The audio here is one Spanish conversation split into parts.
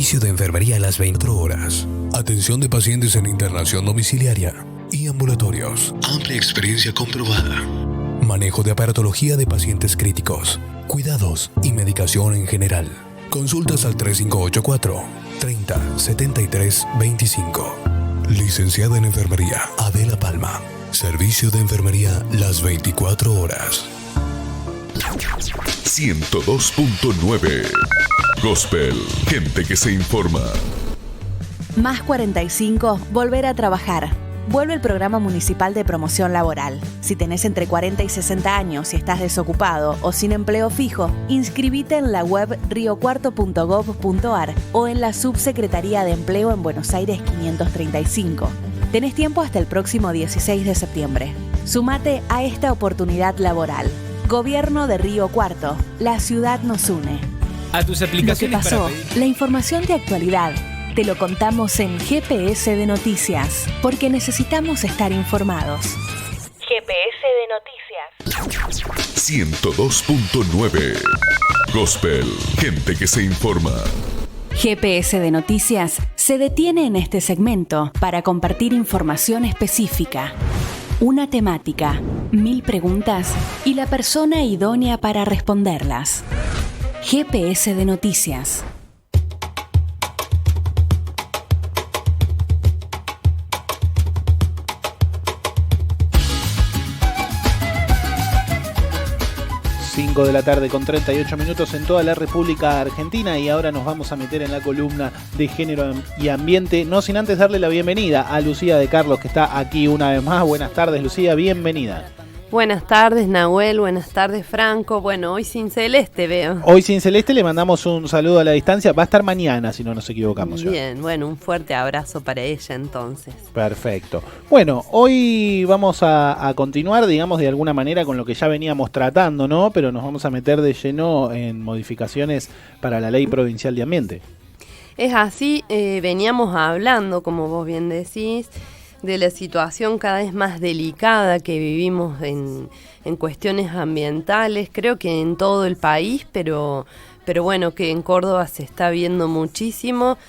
Servicio de enfermería a las 24 horas. Atención de pacientes en internación domiciliaria y ambulatorios. Amplia experiencia comprobada. Manejo de aparatología de pacientes críticos. Cuidados y medicación en general. Consultas al 3584 30 73 25. Licenciada en enfermería Adela Palma. Servicio de enfermería las 24 horas. 102.9 Gospel, gente que se informa. Más 45, volver a trabajar. Vuelve el programa municipal de promoción laboral. Si tenés entre 40 y 60 años y estás desocupado o sin empleo fijo, inscribite en la web riocuarto.gov.ar o en la Subsecretaría de Empleo en Buenos Aires 535. Tenés tiempo hasta el próximo 16 de septiembre. Sumate a esta oportunidad laboral. Gobierno de Río Cuarto. La ciudad nos une. A tus aplicaciones. Lo que pasó, para pedir. la información de actualidad, te lo contamos en GPS de Noticias, porque necesitamos estar informados. GPS de Noticias. 102.9 Gospel, gente que se informa. GPS de Noticias se detiene en este segmento para compartir información específica. Una temática, 1000 preguntas y la persona idónea para responderlas. GPS de Noticias. De la tarde con 38 minutos en toda la República Argentina, y ahora nos vamos a meter en la columna de género y ambiente, no sin antes darle la bienvenida a Lucía de Carlos, que está aquí una vez más. Buenas tardes, Lucía, bienvenida. Buenas tardes, Nahuel, buenas tardes, Franco. Bueno, hoy sin Celeste veo. Hoy sin Celeste, le mandamos un saludo a la distancia. Va a estar mañana, si no nos equivocamos. Bien, ya. Bueno, un fuerte abrazo para ella entonces. Perfecto. Bueno, hoy vamos a continuar, digamos, de alguna manera con lo que ya veníamos tratando, ¿no? Pero nos vamos a meter de lleno en modificaciones para la Ley Provincial de Ambiente. Es así, veníamos hablando, como vos bien decís, de la situación cada vez más delicada que vivimos en cuestiones ambientales, creo que en todo el país, pero bueno, que en Córdoba se está viendo muchísimo.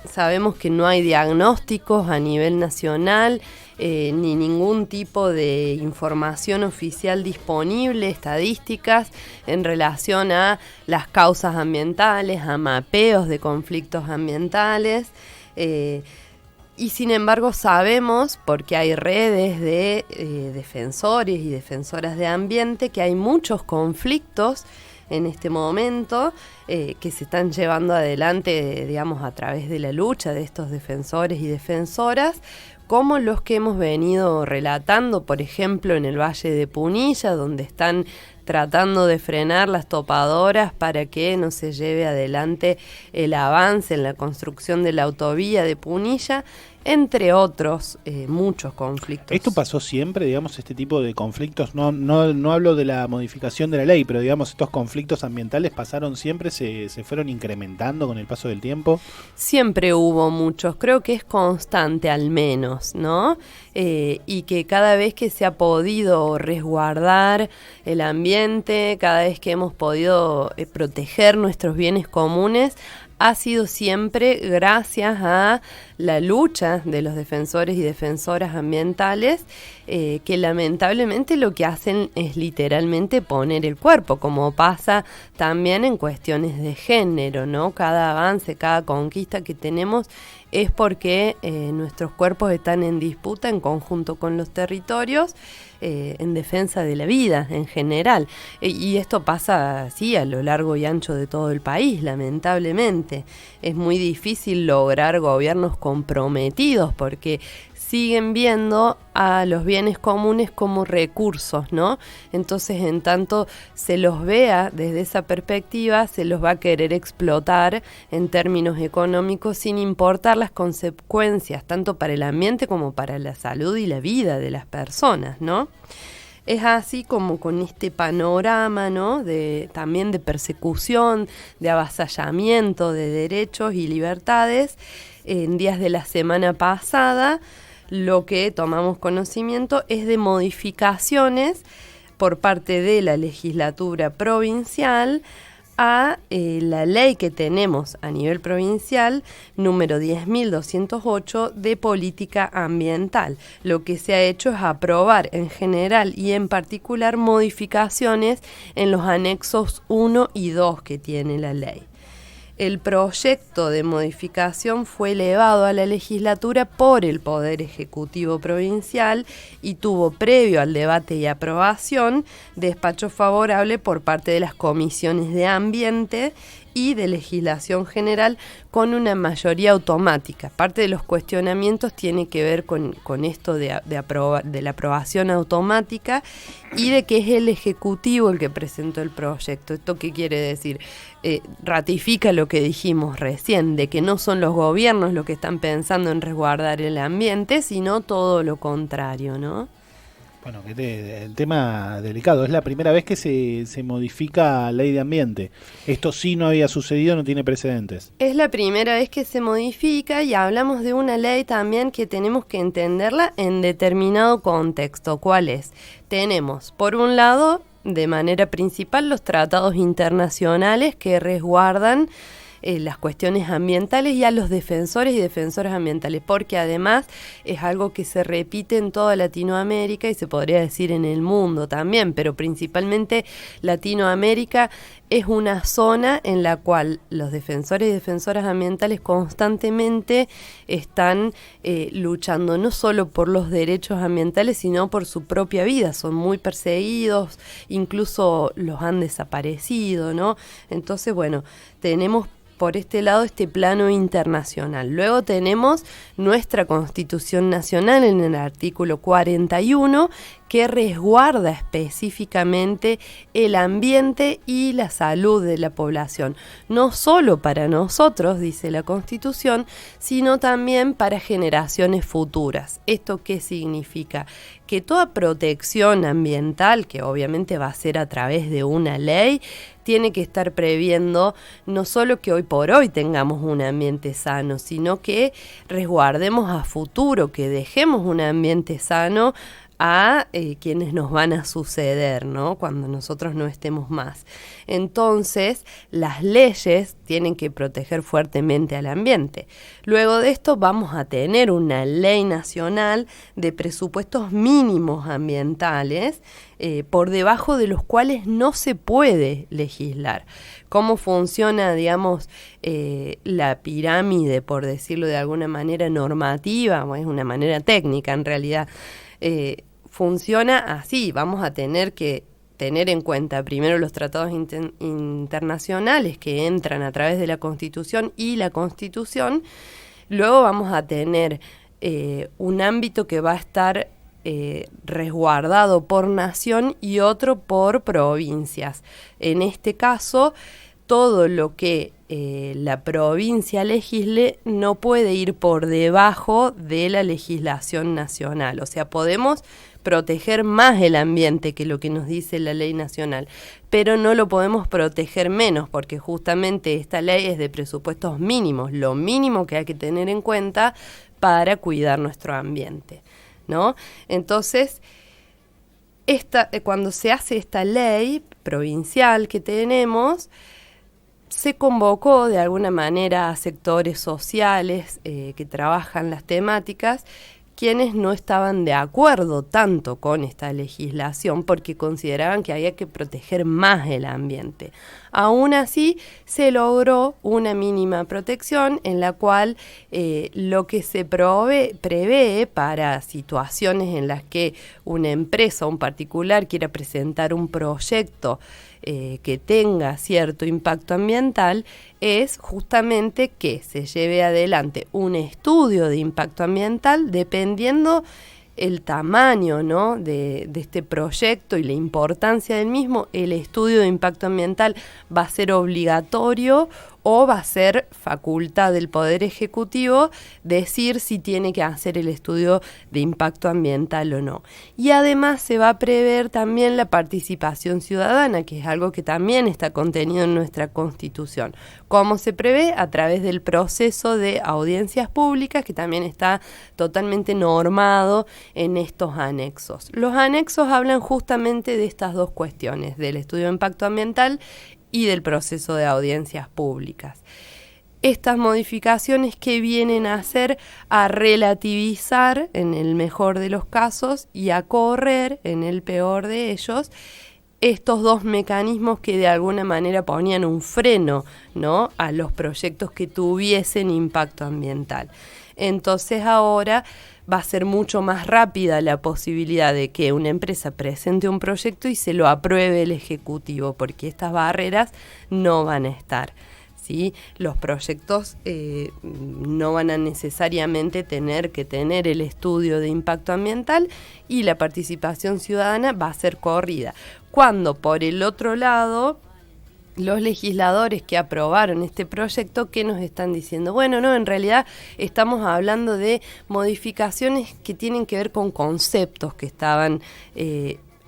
Sabemos que no hay diagnósticos a nivel nacional, ni ningún tipo de información oficial disponible, estadísticas en relación a las causas ambientales, a mapeos de conflictos ambientales. Y sin embargo sabemos, porque hay redes de defensores y defensoras de ambiente, que hay muchos conflictos en este momento que se están llevando adelante, digamos, a través de la lucha de estos defensores y defensoras, como los que hemos venido relatando, por ejemplo, en el Valle de Punilla, donde están tratando de frenar las topadoras para que no se lleve adelante el avance en la construcción de la autovía de Punilla, entre otros muchos conflictos. ¿Esto pasó siempre, digamos, este tipo de conflictos? No hablo de la modificación de la ley, pero digamos, estos conflictos ambientales pasaron siempre, se fueron incrementando con el paso del tiempo. Siempre hubo muchos, creo que es constante al menos, ¿no? Y que cada vez que se ha podido resguardar el ambiente, cada vez que hemos podido proteger nuestros bienes comunes, ha sido siempre gracias a la lucha de los defensores y defensoras ambientales, que lamentablemente lo que hacen es literalmente poner el cuerpo, como pasa también en cuestiones de género, ¿no? Cada avance, cada conquista que tenemos es porque nuestros cuerpos están en disputa en conjunto con los territorios, en defensa de la vida en general. Y esto pasa así a lo largo y ancho de todo el país, lamentablemente. Es muy difícil lograr gobiernos comprometidos porque siguen viendo a los bienes comunes como recursos, ¿no? Entonces, en tanto se los vea desde esa perspectiva, se los va a querer explotar en términos económicos sin importar las consecuencias, tanto para el ambiente como para la salud y la vida de las personas, ¿no? Es así como con este panorama, ¿no? También de persecución, de avasallamiento de derechos y libertades. En días de la semana pasada, lo que tomamos conocimiento es de modificaciones por parte de la legislatura provincial a la ley que tenemos a nivel provincial, número 10.208, de política ambiental. Lo que se ha hecho es aprobar en general y en particular modificaciones en los anexos 1 y 2 que tiene la ley. El proyecto de modificación fue elevado a la legislatura por el Poder Ejecutivo Provincial y tuvo, previo al debate y aprobación, despacho favorable por parte de las comisiones de Ambiente y de Legislación General con una mayoría automática. Parte de los cuestionamientos tiene que ver con esto de la aprobación automática y de que es el Ejecutivo el que presentó el proyecto. ¿Esto qué quiere decir? Ratifica lo que dijimos recién, de que no son los gobiernos los que están pensando en resguardar el ambiente, sino todo lo contrario, ¿no? Bueno, el tema delicado. Es la primera vez que se modifica ley de ambiente. Esto sí no había sucedido, no tiene precedentes. Es la primera vez que se modifica y hablamos de una ley también que tenemos que entenderla en determinado contexto. ¿Cuál es? Tenemos, por un lado, de manera principal, los tratados internacionales que resguardan las cuestiones ambientales y a los defensores y defensoras ambientales, porque además es algo que se repite en toda Latinoamérica y se podría decir en el mundo también, pero principalmente Latinoamérica es una zona en la cual los defensores y defensoras ambientales constantemente están luchando no solo por los derechos ambientales, sino por su propia vida. Son muy perseguidos, incluso los han desaparecido, ¿no? Entonces, bueno, tenemos por este lado este plano internacional. Luego tenemos nuestra Constitución Nacional en el artículo 41 que resguarda específicamente el ambiente y la salud de la población, no solo para nosotros, dice la Constitución, sino también para generaciones futuras. ¿Esto qué significa? Que toda protección ambiental, que obviamente va a ser a través de una ley, tiene que estar previendo no solo que hoy por hoy tengamos un ambiente sano, sino que resguardemos a futuro, que dejemos un ambiente sano a quienes nos van a suceder, ¿no? Cuando nosotros no estemos más. Entonces, las leyes tienen que proteger fuertemente al ambiente. Luego de esto vamos a tener una ley nacional de presupuestos mínimos ambientales, por debajo de los cuales no se puede legislar. ¿Cómo funciona, digamos, la pirámide, por decirlo de alguna manera normativa? O es una manera técnica en realidad. Funciona así, vamos a tener que tener en cuenta primero los tratados internacionales que entran a través de la Constitución y la Constitución, luego vamos a tener un ámbito que va a estar resguardado por nación y otro por provincias. En este caso, todo lo que la provincia legisle no puede ir por debajo de la legislación nacional. O sea, podemos proteger más el ambiente que lo que nos dice la ley nacional, pero no lo podemos proteger menos, porque justamente esta ley es de presupuestos mínimos, lo mínimo que hay que tener en cuenta para cuidar nuestro ambiente, ¿no? Entonces, cuando se hace esta ley provincial que tenemos, se convocó de alguna manera a sectores sociales que trabajan las temáticas, quienes no estaban de acuerdo tanto con esta legislación porque consideraban que había que proteger más el ambiente. Aún así, se logró una mínima protección en la cual lo que se prevé para situaciones en las que una empresa o un particular quiera presentar un proyecto que tenga cierto impacto ambiental es justamente que se lleve adelante un estudio de impacto ambiental dependiendo el tamaño, ¿no?, de este proyecto y la importancia del mismo. El estudio de impacto ambiental va a ser obligatorio o va a ser facultad del Poder Ejecutivo decir si tiene que hacer el estudio de impacto ambiental o no. Y además se va a prever también la participación ciudadana, que es algo que también está contenido en nuestra Constitución. ¿Cómo se prevé? A través del proceso de audiencias públicas, que también está totalmente normado en estos anexos. Los anexos hablan justamente de estas dos cuestiones, del estudio de impacto ambiental y del proceso de audiencias públicas. Estas modificaciones que vienen a hacer a relativizar en el mejor de los casos y a correr en el peor de ellos estos dos mecanismos que de alguna manera ponían un freno, ¿no?, a los proyectos que tuviesen impacto ambiental. Entonces ahora va a ser mucho más rápida la posibilidad de que una empresa presente un proyecto y se lo apruebe el Ejecutivo, porque estas barreras no van a estar. ¿Sí? Los proyectos no van a necesariamente tener que tener el estudio de impacto ambiental y la participación ciudadana va a ser corrida. Cuando por el otro lado, los legisladores que aprobaron este proyecto, ¿qué nos están diciendo? Bueno, no, en realidad estamos hablando de modificaciones que tienen que ver con conceptos que estaban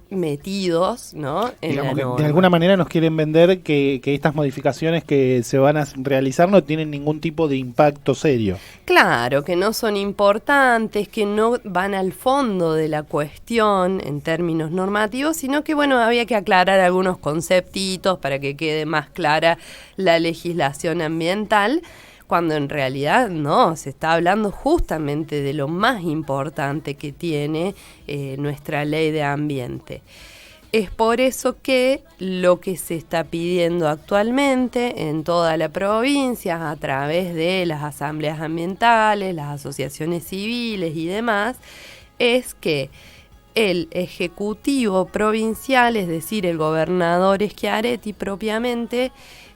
metidos, ¿no?, en digamos la que norma. de alguna manera nos quieren vender que estas modificaciones que se van a realizar no tienen ningún tipo de impacto serio. Claro, que no son importantes, que no van al fondo de la cuestión en términos normativos, sino que, bueno, había que aclarar algunos conceptitos para que quede más clara la legislación ambiental, cuando en realidad no, se está hablando justamente de lo más importante que tiene nuestra ley de ambiente. Es por eso que lo que se está pidiendo actualmente en toda la provincia, a través de las asambleas ambientales, las asociaciones civiles y demás, es que el Ejecutivo provincial, es decir, el gobernador Schiaretti propiamente,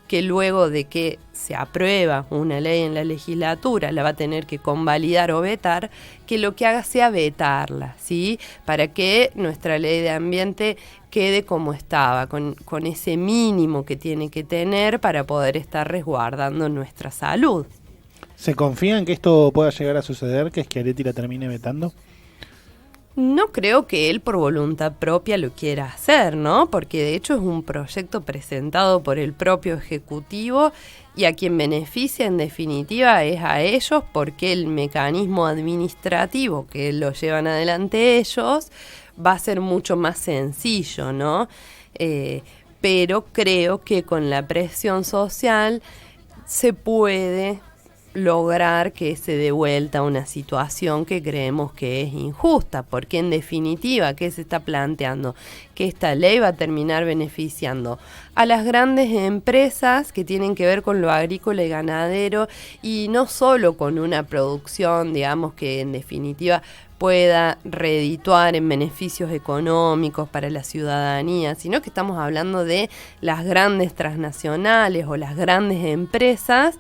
que luego de que se aprueba una ley en la legislatura, la va a tener que convalidar o vetar, que lo que haga sea vetarla, ¿sí?, para que nuestra ley de ambiente quede como estaba, con ese mínimo que tiene que tener para poder estar resguardando nuestra salud. ¿Se confía en que esto pueda llegar a suceder, que Schiaretti la termine vetando? No creo que él por voluntad propia lo quiera hacer, ¿no? Porque de hecho es un proyecto presentado por el propio Ejecutivo y a quien beneficia en definitiva es a ellos, porque el mecanismo administrativo que lo llevan adelante ellos va a ser mucho más sencillo, ¿no? Pero creo que con la presión social se puede lograr que se dé vuelta una situación que creemos que es injusta, porque en definitiva, ¿qué se está planteando? Que esta ley va a terminar beneficiando a las grandes empresas que tienen que ver con lo agrícola y ganadero, y no solo con una producción, digamos, que en definitiva pueda redituar en beneficios económicos para la ciudadanía, sino que estamos hablando de las grandes transnacionales o las grandes empresas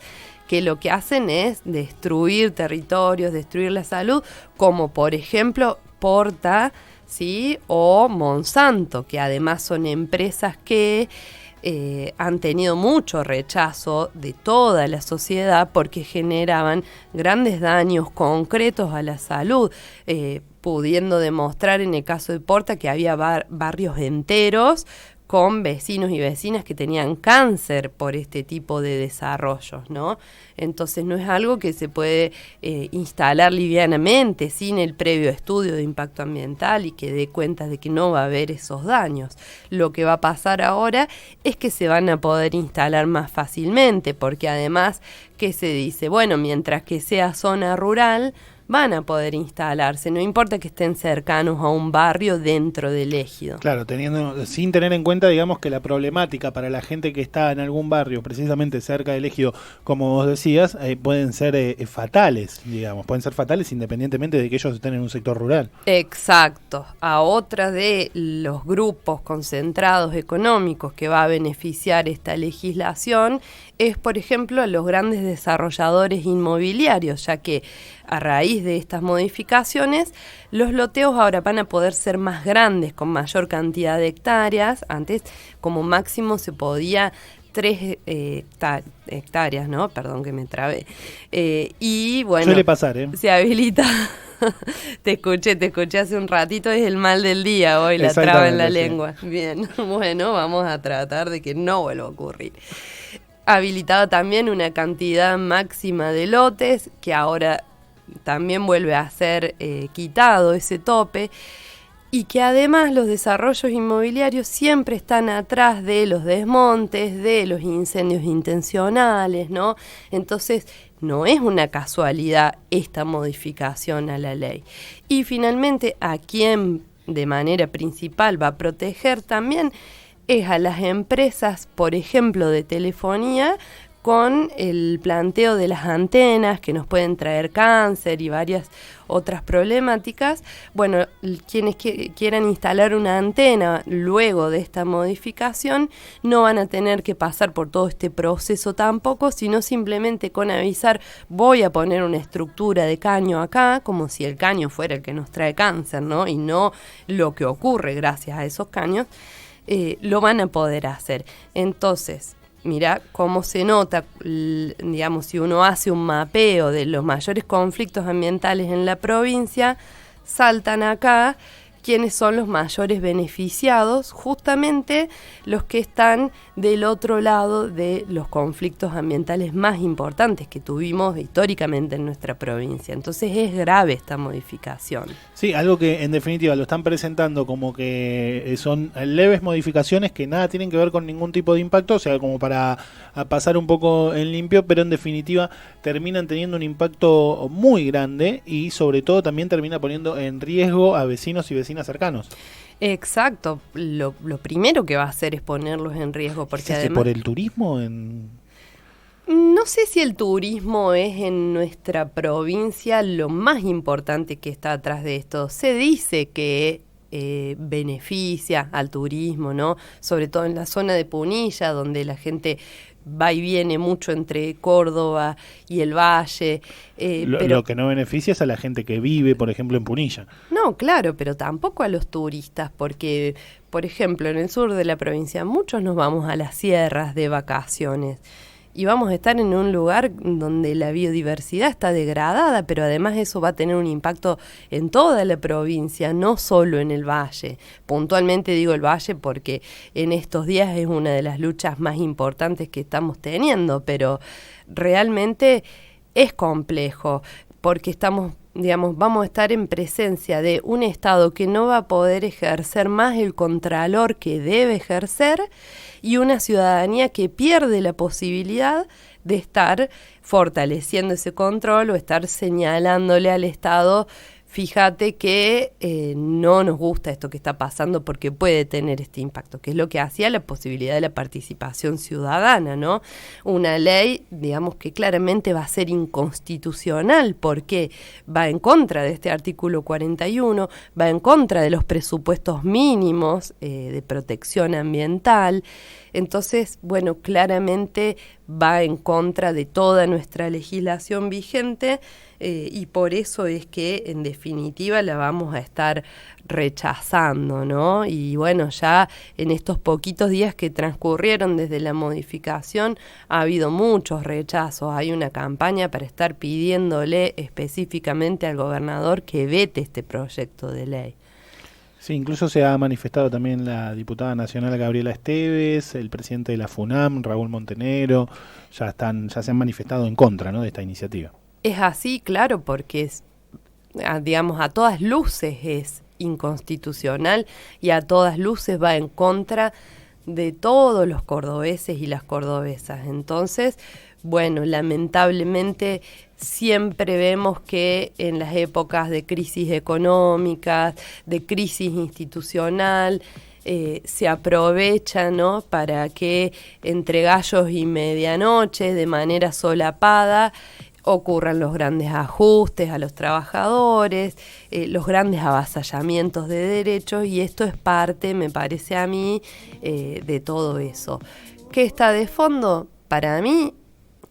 que lo que hacen es destruir territorios, destruir la salud, como por ejemplo Porta, ¿sí?, o Monsanto, que además son empresas que han tenido mucho rechazo de toda la sociedad porque generaban grandes daños concretos a la salud, pudiendo demostrar en el caso de Porta que había barrios enteros con vecinos y vecinas que tenían cáncer por este tipo de desarrollos, ¿no? Entonces no es algo que se puede instalar livianamente sin el previo estudio de impacto ambiental y que dé cuenta de que no va a haber esos daños. Lo que va a pasar ahora es que se van a poder instalar más fácilmente, porque además, ¿qué se dice? Bueno, mientras que sea zona rural, van a poder instalarse, no importa que estén cercanos a un barrio dentro del ejido. Claro, sin tener en cuenta, digamos, que la problemática para la gente que está en algún barrio, precisamente cerca del ejido, como vos decías, pueden ser fatales, digamos, pueden ser fatales independientemente de que ellos estén en un sector rural. Exacto. A otra de los grupos concentrados económicos que va a beneficiar esta legislación es, por ejemplo, a los grandes desarrolladores inmobiliarios, ya que a raíz de estas modificaciones, los loteos ahora van a poder ser más grandes, con mayor cantidad de hectáreas. Antes, como máximo, se podía 3 hectáreas, ¿no? Perdón que me trabé. Y bueno, suele pasar, ¿eh? Se habilita. Te escuché hace un ratito, es el mal del día hoy, la traba en la lengua. Bien, bueno, vamos a tratar de que no vuelva a ocurrir. Habilitado también una cantidad máxima de lotes, que ahora también vuelve a ser quitado ese tope. y que además los desarrollos inmobiliarios siempre están atrás de los desmontes, de los incendios intencionales, ¿no? Entonces, no es una casualidad esta modificación a la ley. Y finalmente, a quien de manera principal va a proteger también es a las empresas, por ejemplo, de telefonía, con el planteo de las antenas que nos pueden traer cáncer y varias otras problemáticas. Bueno, quienes quieran instalar una antena luego de esta modificación no van a tener que pasar por todo este proceso tampoco, sino simplemente con avisar: voy a poner una estructura de caño acá, como si el caño fuera el que nos trae cáncer, ¿no? Y no lo que ocurre gracias a esos caños, lo van a poder hacer. Entonces, mira cómo se nota, digamos, si uno hace un mapeo de los mayores conflictos ambientales en la provincia, saltan acá quiénes son los mayores beneficiados, justamente los que están del otro lado de los conflictos ambientales más importantes que tuvimos históricamente en nuestra provincia. Entonces es grave esta modificación. Sí, algo que en definitiva lo están presentando como que son leves modificaciones que nada tienen que ver con ningún tipo de impacto, o sea, como para pasar un poco en limpio, pero en definitiva terminan teniendo un impacto muy grande y sobre todo también termina poniendo en riesgo a vecinos y vecinas cercanos. Exacto, lo primero que va a hacer es ponerlos en riesgo, porque además... ¿Por el turismo? No sé si el turismo es en nuestra provincia lo más importante que está atrás de esto. Se dice que beneficia al turismo, ¿no? Sobre todo en la zona de Punilla, donde la gente va y viene mucho entre Córdoba y el Valle. Pero lo que no beneficia es a la gente que vive, por ejemplo, en Punilla. No, claro, pero tampoco a los turistas, porque, por ejemplo, en el sur de la provincia muchos nos vamos a las sierras de vacaciones y vamos a estar en un lugar donde la biodiversidad está degradada, pero además eso va a tener un impacto en toda la provincia, no solo en el valle. Puntualmente digo el valle porque en estos días es una de las luchas más importantes que estamos teniendo, pero realmente es complejo porque vamos a estar en presencia de un Estado que no va a poder ejercer más el contralor que debe ejercer y una ciudadanía que pierde la posibilidad de estar fortaleciendo ese control o estar señalándole al Estado: fíjate que no nos gusta esto que está pasando porque puede tener este impacto, que es lo que hacía la posibilidad de la participación ciudadana, ¿no? Una ley, digamos, que claramente va a ser inconstitucional porque va en contra de este artículo 41, va en contra de los presupuestos mínimos de protección ambiental. Entonces, bueno, claramente va en contra de toda nuestra legislación vigente y por eso es que, en definitiva, la vamos a estar rechazando, ¿no? Y bueno, ya en estos poquitos días que transcurrieron desde la modificación ha habido muchos rechazos. Hay una campaña para estar pidiéndole específicamente al gobernador que vete este proyecto de ley. Sí, incluso se ha manifestado también la diputada nacional Gabriela Esteves, el presidente de la FUNAM, Raúl Montenegro, ya se han manifestado en contra, ¿no?, de esta iniciativa. Es así, claro, porque es, digamos, a todas luces es inconstitucional y a todas luces va en contra de todos los cordobeses y las cordobesas. Entonces, bueno, lamentablemente siempre vemos que en las épocas de crisis económicas, de crisis institucional, se aprovecha, ¿no?, para que entre gallos y medianoche, de manera solapada, ocurran los grandes ajustes a los trabajadores, los grandes avasallamientos de derechos, y esto es parte, me parece a mí, de todo eso. ¿Qué está de fondo? Para mí,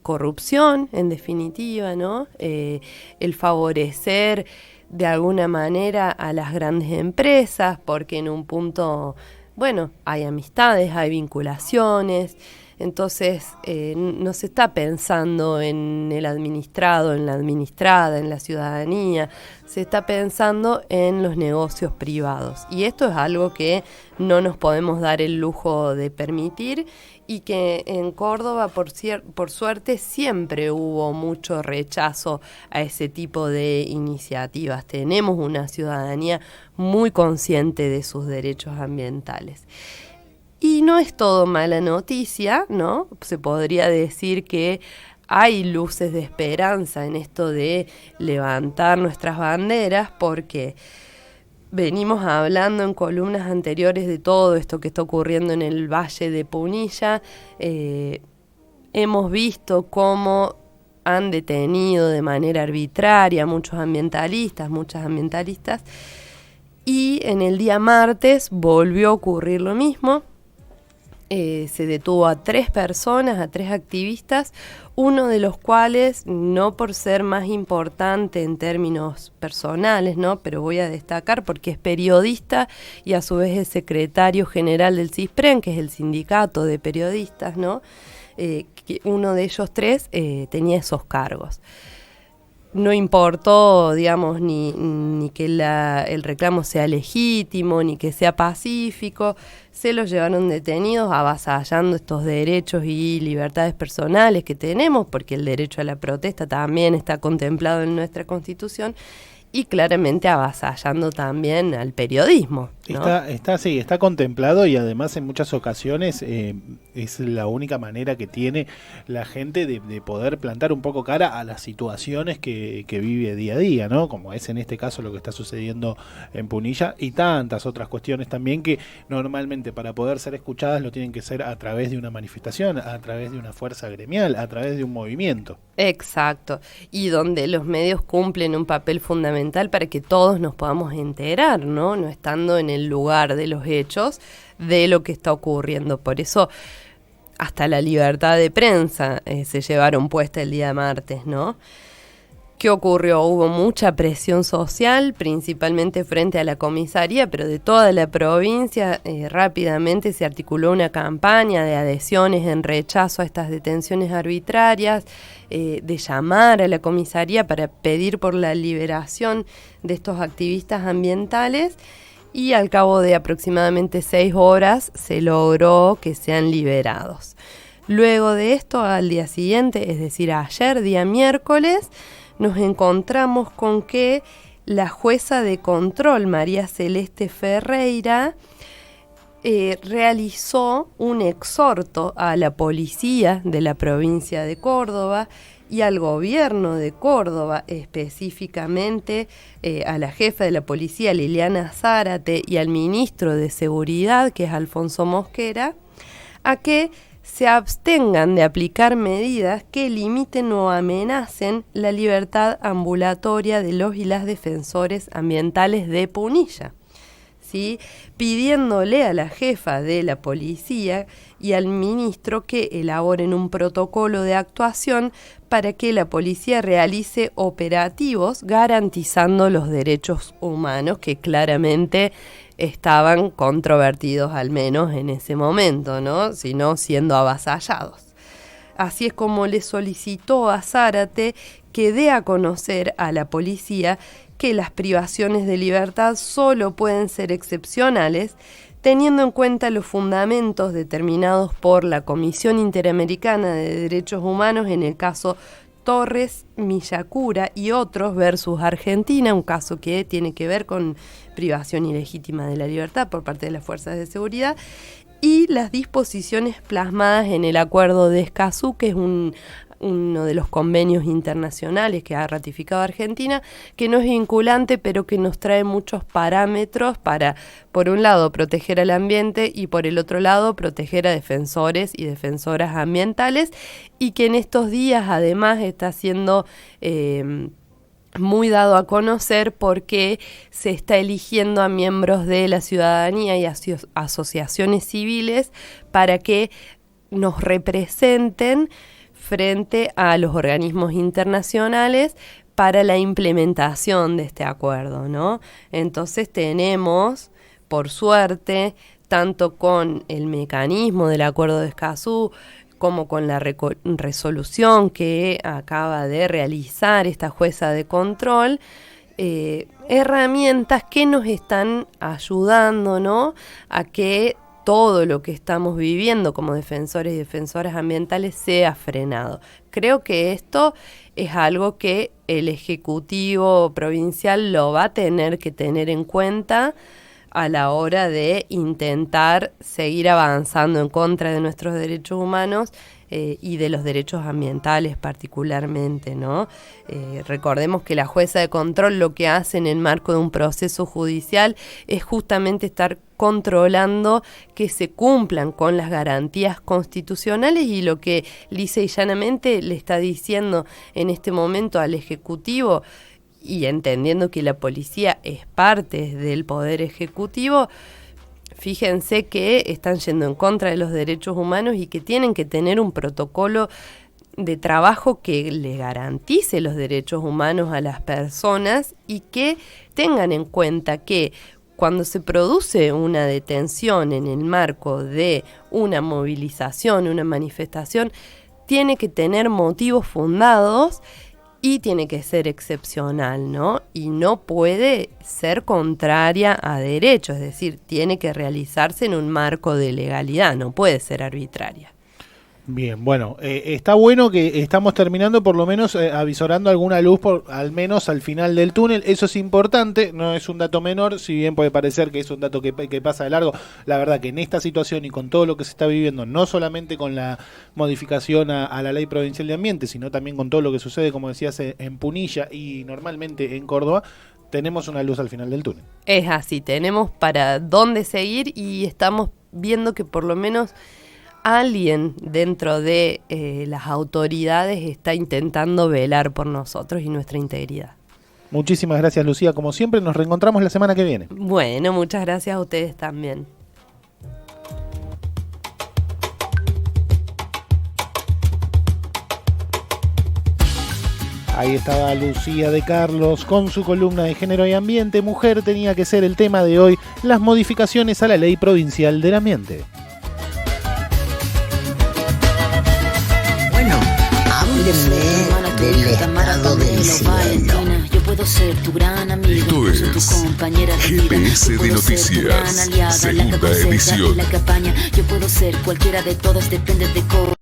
corrupción, en definitiva, ¿no? El favorecer de alguna manera a las grandes empresas, porque en un punto, bueno, hay amistades, hay vinculaciones. Entonces no se está pensando en el administrado, en la administrada, en la ciudadanía, se está pensando en los negocios privados. Y esto es algo que no nos podemos dar el lujo de permitir y que en Córdoba, por suerte, siempre hubo mucho rechazo a ese tipo de iniciativas. Tenemos una ciudadanía muy consciente de sus derechos ambientales. Y no es todo mala noticia, ¿no? Se podría decir que hay luces de esperanza en esto de levantar nuestras banderas, porque venimos hablando en columnas anteriores de todo esto que está ocurriendo en el Valle de Punilla. Hemos visto cómo han detenido de manera arbitraria a muchas ambientalistas, y en el día martes volvió a ocurrir lo mismo. Se detuvo a 3 personas, a 3 activistas, uno de los cuales, no por ser más importante en términos personales, ¿no?, pero voy a destacar porque es periodista y a su vez es secretario general del CISPREN, que es el sindicato de periodistas, ¿no? Que uno de ellos 3 tenía esos cargos. No importó, digamos, ni que el reclamo sea legítimo, ni que sea pacífico. Se los llevaron detenidos, avasallando estos derechos y libertades personales que tenemos, porque el derecho a la protesta también está contemplado en nuestra Constitución, y claramente avasallando también al periodismo, ¿no? Está contemplado, y además en muchas ocasiones es la única manera que tiene la gente de poder plantar un poco cara a las situaciones que vive día a día, ¿no? Como es en este caso lo que está sucediendo en Punilla, y tantas otras cuestiones también que normalmente para poder ser escuchadas lo tienen que ser a través de una manifestación, a través de una fuerza gremial, a través de un movimiento. Exacto, y donde los medios cumplen un papel fundamental para que todos nos podamos enterar, ¿no? No estando en el lugar de los hechos, de lo que está ocurriendo. Por eso hasta la libertad de prensa se llevaron puesta el día martes, ¿no? ¿Qué ocurrió? Hubo mucha presión social, principalmente frente a la comisaría, pero de toda la provincia. Rápidamente se articuló una campaña de adhesiones en rechazo a estas detenciones arbitrarias, de llamar a la comisaría para pedir por la liberación de estos activistas ambientales, y al cabo de aproximadamente 6 horas se logró que sean liberados. Luego de esto, al día siguiente, es decir, ayer, día miércoles, nos encontramos con que la jueza de control, María Celeste Ferreira, realizó un exhorto a la policía de la provincia de Córdoba y al gobierno de Córdoba, específicamente a la jefa de la policía, Liliana Zárate, y al ministro de Seguridad, que es Alfonso Mosquera, a que se abstengan de aplicar medidas que limiten o amenacen la libertad ambulatoria de los y las defensores ambientales de Punilla, ¿sí? Pidiéndole a la jefa de la policía y al ministro que elaboren un protocolo de actuación para que la policía realice operativos garantizando los derechos humanos, que claramente estaban controvertidos, al menos en ese momento, ¿no? Sino siendo avasallados. Así es como le solicitó a Zárate que dé a conocer a la policía que las privaciones de libertad solo pueden ser excepcionales, teniendo en cuenta los fundamentos determinados por la Comisión Interamericana de Derechos Humanos en el caso Torres, Millacura y otros versus Argentina, un caso que tiene que ver con privación ilegítima de la libertad por parte de las fuerzas de seguridad, y las disposiciones plasmadas en el Acuerdo de Escazú, que es uno de los convenios internacionales que ha ratificado Argentina, que no es vinculante, pero que nos trae muchos parámetros para, por un lado, proteger al ambiente y por el otro lado, proteger a defensores y defensoras ambientales, y que en estos días además está siendo muy dado a conocer porque se está eligiendo a miembros de la ciudadanía y asociaciones civiles para que nos representen frente a los organismos internacionales para la implementación de este acuerdo, ¿no? Entonces tenemos, por suerte, tanto con el mecanismo del Acuerdo de Escazú como con la resolución que acaba de realizar esta jueza de control, herramientas que nos están ayudando, ¿no?, a que todo lo que estamos viviendo como defensores y defensoras ambientales sea frenado. Creo que esto es algo que el Ejecutivo Provincial lo va a tener que tener en cuenta a la hora de intentar seguir avanzando en contra de nuestros derechos humanos y de los derechos ambientales particularmente, ¿no? Recordemos que la jueza de control lo que hace en el marco de un proceso judicial es justamente estar controlando que se cumplan con las garantías constitucionales, y lo que lisa y llanamente le está diciendo en este momento al Ejecutivo, y entendiendo que la policía es parte del Poder Ejecutivo, fíjense que están yendo en contra de los derechos humanos y que tienen que tener un protocolo de trabajo que le garantice los derechos humanos a las personas, y que tengan en cuenta que cuando se produce una detención en el marco de una movilización, una manifestación, tiene que tener motivos fundados y tiene que ser excepcional, ¿no? Y no puede ser contraria a derecho, es decir, tiene que realizarse en un marco de legalidad, no puede ser arbitraria. Bien, bueno, está bueno que estamos terminando por lo menos avisorando alguna luz al menos al final del túnel. Eso es importante, no es un dato menor, si bien puede parecer que es un dato que pasa de largo. La verdad que en esta situación y con todo lo que se está viviendo, no solamente con la modificación a la Ley Provincial de Ambiente, sino también con todo lo que sucede, como decías, en Punilla y normalmente en Córdoba, tenemos una luz al final del túnel. Es así, tenemos para dónde seguir y estamos viendo que por lo menos alguien dentro de las autoridades está intentando velar por nosotros y nuestra integridad. Muchísimas gracias, Lucía. Como siempre, nos reencontramos la semana que viene. Bueno, muchas gracias a ustedes también. Ahí estaba Lucía de Carlos con su columna de Género y Ambiente. Mujer tenía que ser el tema de hoy, las modificaciones a la Ley Provincial del Ambiente. Del estado del cielo. Yo puedo ser tu gran amigo. Esto es GPS de Noticias, segunda edición. Yo puedo ser cualquiera de todas, depende de cómo.